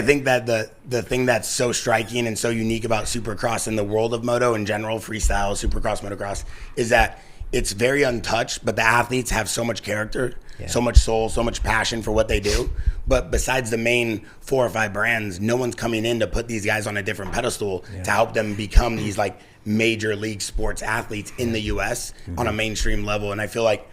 I think that the thing that's so striking and so unique about Supercross in the world of moto in general, freestyle, Supercross, motocross, is that it's very untouched, but the athletes have so much character, so much soul, so much passion for what they do. But besides the main 4 or 5 brands, no one's coming in to put these guys on a different pedestal to help them become these like major league sports athletes in the US on a mainstream level. And I feel like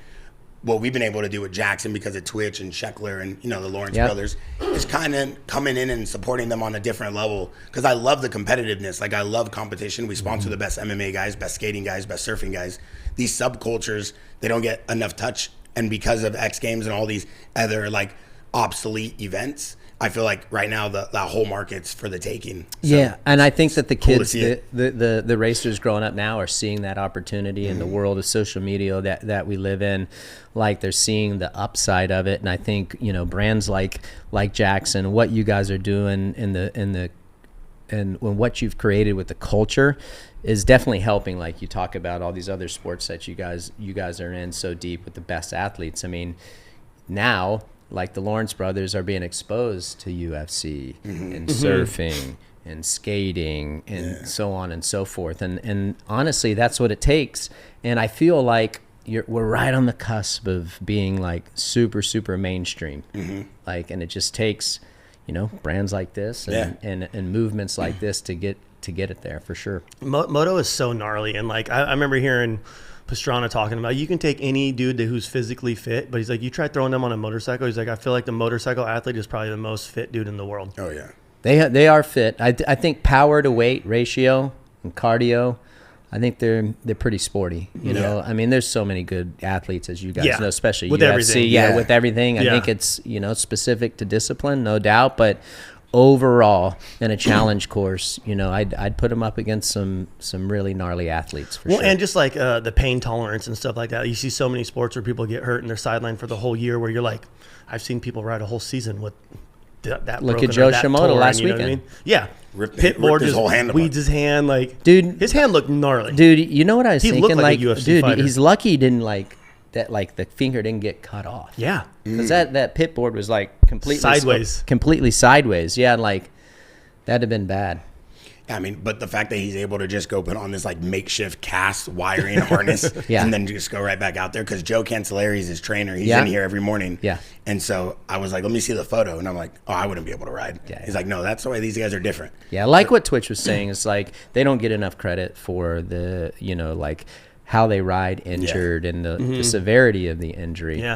what we've been able to do with Jaxxon because of Twitch and Sheckler and, you know, the Lawrence brothers is kind of coming in and supporting them on a different level. Because I love the competitiveness. Like, I love competition. We sponsor the best MMA guys, best skating guys, best surfing guys. These subcultures, they don't get enough touch. And because of X Games and all these other like obsolete events, I feel like right now the whole market's for the taking. So and I think that the cool kids, the racers growing up now are seeing that opportunity in the world of social media that we live in. Like, they're seeing the upside of it, and I think, you know, brands like Jaxxon, what you guys are doing and what you've created with the culture is definitely helping. Like, you talk about all these other sports that you guys are in so deep with the best athletes. I mean, now, like, the Lawrence brothers are being exposed to UFC and surfing and skating and so on and so forth. And honestly, that's what it takes. And I feel like we're right on the cusp of being like super, super mainstream. Like, and it just takes, you know, brands like this and movements like this to get it there for sure. Moto is so gnarly. And like, I remember hearing Pastrana talking about, you can take any dude who's physically fit, but he's like, you try throwing them on a motorcycle. He's like, I feel like the motorcycle athlete is probably the most fit dude in the world. Oh yeah, they are fit. I think power to weight ratio and cardio, I think they're pretty sporty. You know, I mean, there's so many good athletes, as you guys know, especially with UFC. everything. With everything. I think it's, you know, specific to discipline, no doubt, but overall in a challenge course, you know, I'd put them up against some really gnarly athletes for sure. And just like the pain tolerance and stuff like that. You see so many sports where people get hurt and they're sidelined for the whole year, where you're like, I've seen people ride a whole season with that. Look at Joe Shimoda last weekend. I mean? Yeah, Pitboard just weeds his hand. Like, dude, his hand looked gnarly. Dude, you know what I was thinking? Looked like a UFC fighter. He's lucky he didn't like that. Like, the finger didn't get cut off. Yeah, because that pit board was like completely sideways. Yeah, like that'd have been bad. I mean, but the fact that he's able to just go put on this like makeshift cast wiring harness and then just go right back out there, because Joe Cancelleri is his trainer. He's in here every morning. Yeah. And so I was like, let me see the photo. And I'm like, oh, I wouldn't be able to ride. He's like, no, that's the way these guys are different. Yeah, like what Twitch was saying, it's like they don't get enough credit for the, you know, like how they ride injured and the severity of the injury. Yeah.